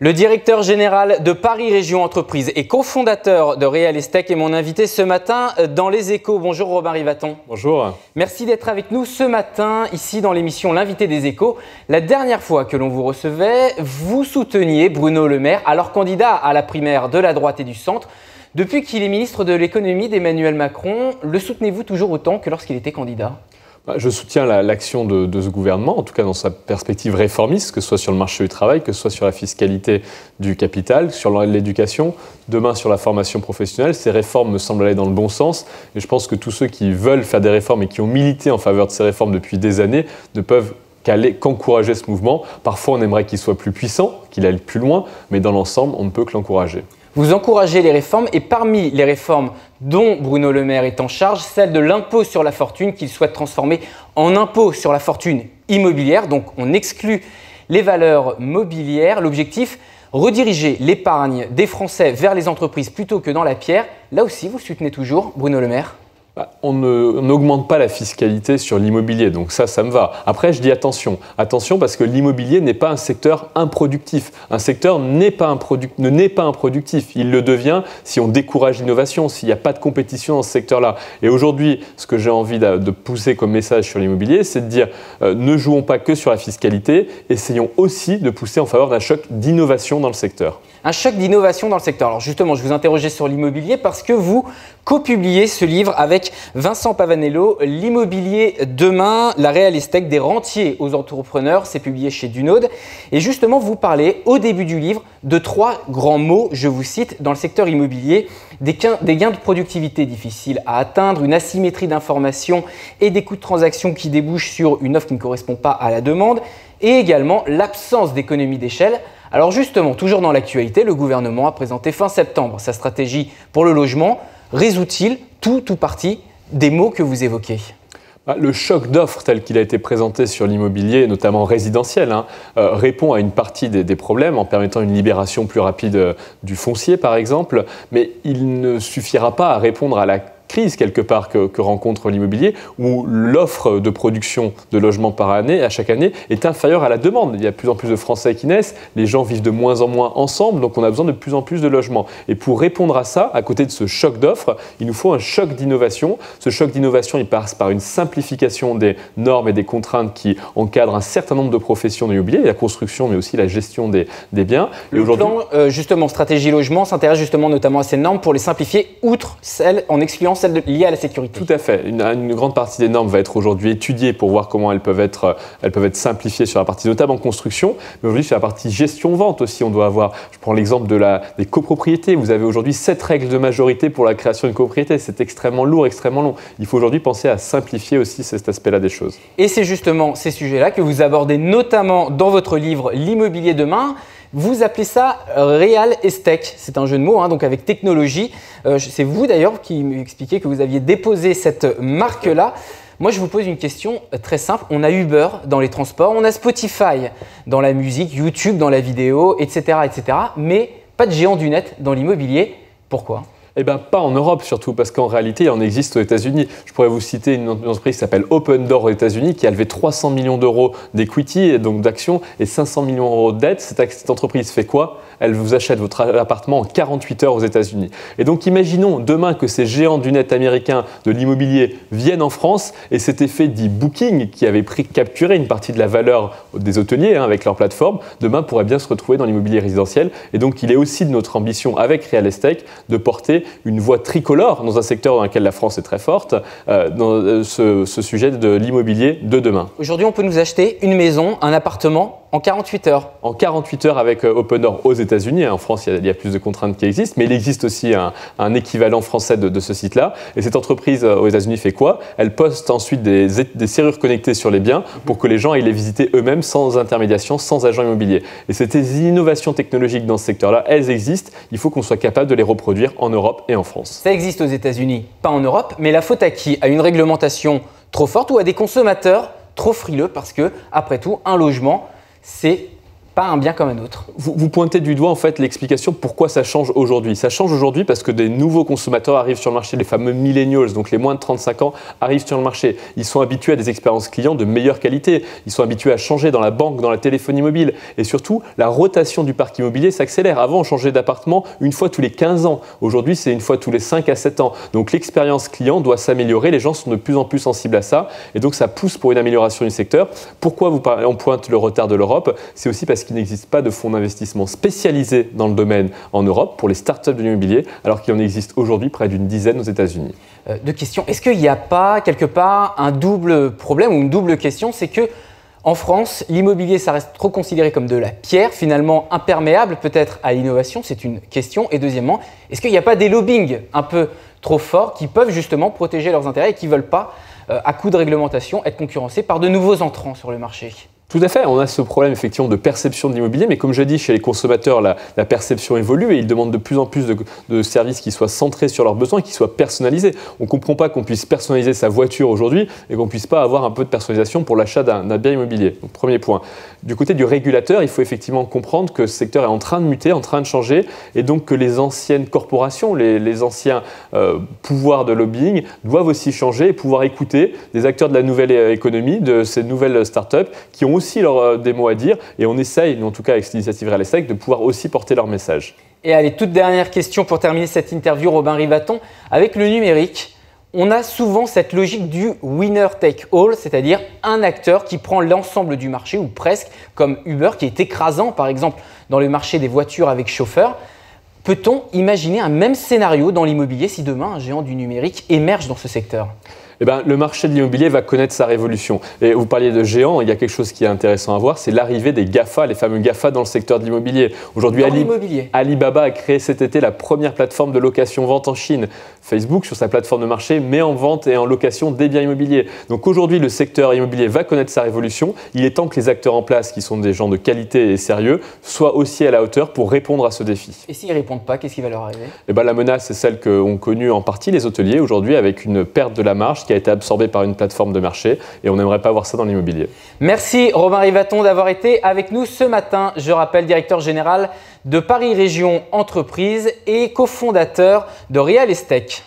Le directeur général de Paris Région Entreprises et cofondateur de Real Estate est mon invité ce matin dans Les Échos. Bonjour Robin Rivaton. Bonjour. Merci d'être avec nous ce matin ici dans l'émission L'invité des Échos. La dernière fois que l'on vous recevait, vous souteniez Bruno Le Maire, alors candidat à la primaire de la droite et du centre. Depuis qu'il est ministre de l'économie d'Emmanuel Macron, le soutenez-vous toujours autant que lorsqu'il était candidat ? Je soutiens l'action de ce gouvernement, en tout cas dans sa perspective réformiste, que ce soit sur le marché du travail, que ce soit sur la fiscalité du capital, sur l'éducation, demain sur la formation professionnelle. Ces réformes me semblent aller dans le bon sens et je pense que tous ceux qui veulent faire des réformes et qui ont milité en faveur de ces réformes depuis des années ne peuvent qu'encourager ce mouvement. Parfois on aimerait qu'il soit plus puissant, qu'il aille plus loin, mais dans l'ensemble on ne peut que l'encourager. Vous encouragez les réformes et parmi les réformes dont Bruno Le Maire est en charge, celle de l'impôt sur la fortune qu'il souhaite transformer en impôt sur la fortune immobilière. Donc on exclut les valeurs mobilières. L'objectif, rediriger l'épargne des Français vers les entreprises plutôt que dans la pierre. Là aussi, vous soutenez toujours Bruno Le Maire ? On n'augmente pas la fiscalité sur l'immobilier, donc ça me va. Après, je dis attention parce que l'immobilier n'est pas un secteur improductif. Un secteur ne naît pas improductif. Il le devient si on décourage l'innovation, s'il n'y a pas de compétition dans ce secteur-là. Et aujourd'hui, ce que j'ai envie de pousser comme message sur l'immobilier, c'est de dire ne jouons pas que sur la fiscalité, essayons aussi de pousser en faveur d'un choc d'innovation dans le secteur. Un choc d'innovation dans le secteur. Alors justement, je vous interrogeais sur l'immobilier parce que vous co-publiez ce livre avec Vincent Pavanello, L'immobilier demain, la Real Estate des rentiers aux entrepreneurs. C'est publié chez Dunod. Et justement, vous parlez au début du livre de 3 grands mots, je vous cite, dans le secteur immobilier. Des gains de productivité difficiles à atteindre, une asymétrie d'information et des coûts de transaction qui débouchent sur une offre qui ne correspond pas à la demande et également l'absence d'économie d'échelle. Alors justement, toujours dans l'actualité, le gouvernement a présenté fin septembre sa stratégie pour le logement. Résout-il tout ou partie des mots que vous évoquez ? Le choc d'offres tel qu'il a été présenté sur l'immobilier, notamment résidentiel, répond à une partie des problèmes en permettant une libération plus rapide du foncier par exemple, mais il ne suffira pas à répondre à la crise quelque part que rencontre l'immobilier où l'offre de production de logements par année, à chaque année, est inférieure à la demande. Il y a de plus en plus de Français qui naissent, les gens vivent de moins en moins ensemble, donc on a besoin de plus en plus de logements. Et pour répondre à ça, à côté de ce choc d'offres, il nous faut un choc d'innovation. Ce choc d'innovation, il passe par une simplification des normes et des contraintes qui encadrent un certain nombre de professions de l'immobilier, la construction mais aussi la gestion des biens. Le plan, justement, stratégie logement, s'intéresse justement notamment à ces normes pour les simplifier, outre celles en excluant celles liées à la sécurité. Tout à fait. Une grande partie des normes va être aujourd'hui étudiée pour voir comment elles peuvent être simplifiées sur la partie notamment construction, mais aujourd'hui sur la partie gestion-vente aussi, on doit avoir, je prends l'exemple des copropriétés, vous avez aujourd'hui 7 règles de majorité pour la création d'une copropriété, c'est extrêmement lourd, extrêmement long. Il faut aujourd'hui penser à simplifier aussi cet aspect-là des choses. Et c'est justement ces sujets-là que vous abordez notamment dans votre livre L'immobilier demain. Vous appelez ça Real Estate, c'est un jeu de mots, donc avec technologie. C'est vous d'ailleurs qui m'expliquez que vous aviez déposé cette marque-là. Moi, je vous pose une question très simple. On a Uber dans les transports, on a Spotify dans la musique, YouTube dans la vidéo, etc., etc. Mais pas de géant du net dans l'immobilier. Pourquoi ? Eh bien, pas en Europe surtout, parce qu'en réalité, il en existe aux États-Unis. Je pourrais vous citer une entreprise qui s'appelle Opendoor aux États-Unis, qui a levé 300 millions d'euros d'equity, donc d'actions, et 500 millions d'euros de dette. Cette entreprise fait quoi ? Elle vous achète votre appartement en 48 heures aux États-Unis. Et donc, imaginons demain que ces géants du net américain de l'immobilier viennent en France et cet effet dit Booking, qui avait capturé une partie de la valeur des hôteliers avec leur plateforme, demain pourrait bien se retrouver dans l'immobilier résidentiel. Et donc, il est aussi de notre ambition avec Real Estate de porter une voix tricolore dans un secteur dans lequel la France est très forte, dans ce sujet de l'immobilier de demain. Aujourd'hui, on peut nous acheter une maison, un appartement en 48 heures. En 48 heures avec Opendoor aux États-Unis. En France, il y a plus de contraintes qui existent, mais il existe aussi un équivalent français de ce site-là. Et cette entreprise aux États-Unis fait quoi ? Elle poste ensuite des serrures connectées sur les biens pour que les gens aillent les visiter eux-mêmes sans intermédiation, sans agent immobilier. Et ces innovations technologiques dans ce secteur-là, elles existent. Il faut qu'on soit capable de les reproduire en Europe et en France. Ça existe aux États-Unis, pas en Europe, mais la faute à qui ? À une réglementation trop forte ou à des consommateurs trop frileux parce que, après tout, un logement, c'est pas un bien comme un autre. Vous pointez du doigt en fait l'explication pourquoi ça change aujourd'hui. Ça change aujourd'hui parce que des nouveaux consommateurs arrivent sur le marché, les fameux millennials, donc les moins de 35 ans, arrivent sur le marché. Ils sont habitués à des expériences clients de meilleure qualité. Ils sont habitués à changer dans la banque, dans la téléphonie mobile. Et surtout, la rotation du parc immobilier s'accélère. Avant, on changeait d'appartement une fois tous les 15 ans. Aujourd'hui, c'est une fois tous les 5 à 7 ans. Donc l'expérience client doit s'améliorer. Les gens sont de plus en plus sensibles à ça. Et donc ça pousse pour une amélioration du secteur. Pourquoi on pointe le retard de l'Europe? C'est aussi parce qu'il n'existe pas de fonds d'investissement spécialisés dans le domaine en Europe pour les startups de l'immobilier, alors qu'il en existe aujourd'hui près d'une dizaine aux États-Unis. Deux questions. Est-ce qu'il n'y a pas quelque part un double problème ou une double question? C'est que en France, l'immobilier, ça reste trop considéré comme de la pierre, finalement imperméable peut-être à l'innovation, c'est une question. Et deuxièmement, est-ce qu'il n'y a pas des lobbying un peu trop forts qui peuvent justement protéger leurs intérêts et qui ne veulent pas, à coup de réglementation, être concurrencés par de nouveaux entrants sur le marché? Tout à fait, on a ce problème effectivement de perception de l'immobilier, mais comme je l'ai dit, chez les consommateurs, la perception évolue et ils demandent de plus en plus de services qui soient centrés sur leurs besoins et qui soient personnalisés. On ne comprend pas qu'on puisse personnaliser sa voiture aujourd'hui et qu'on ne puisse pas avoir un peu de personnalisation pour l'achat d'un bien immobilier. Donc, premier point. Du côté du régulateur, il faut effectivement comprendre que ce secteur est en train de muter, en train de changer, et donc que les anciennes corporations, les anciens pouvoirs de lobbying doivent aussi changer et pouvoir écouter des acteurs de la nouvelle économie, de ces nouvelles startups qui ont aussi des mots à dire, et on essaye, nous en tout cas avec l'initiative Real Estate, de pouvoir aussi porter leur message. Et allez, toute dernière question pour terminer cette interview, Robin Rivaton. Avec le numérique, on a souvent cette logique du winner take all, c'est-à-dire un acteur qui prend l'ensemble du marché, ou presque, comme Uber, qui est écrasant par exemple dans le marché des voitures avec chauffeur. Peut-on imaginer un même scénario dans l'immobilier si demain un géant du numérique émerge dans ce secteur ? Eh bien, le marché de l'immobilier va connaître sa révolution. Et vous parliez de géants, il y a quelque chose qui est intéressant à voir, c'est l'arrivée des GAFA, les fameux GAFA dans le secteur de l'immobilier. Aujourd'hui, Alibaba a créé cet été la première plateforme de location-vente en Chine. Facebook, sur sa plateforme de marché, met en vente et en location des biens immobiliers. Donc aujourd'hui, le secteur immobilier va connaître sa révolution. Il est temps que les acteurs en place, qui sont des gens de qualité et sérieux, soient aussi à la hauteur pour répondre à ce défi. Et s'ils ne répondent pas, qu'est-ce qui va leur arriver ? Eh bien, la menace, c'est celle qu'ont connue en partie les hôteliers aujourd'hui, avec une perte de la marge qui a été absorbée par une plateforme de marché, et on n'aimerait pas voir ça dans l'immobilier. Merci Robin Rivaton d'avoir été avec nous ce matin. Je rappelle, directeur général de Paris Région Entreprises et cofondateur de Real Estate.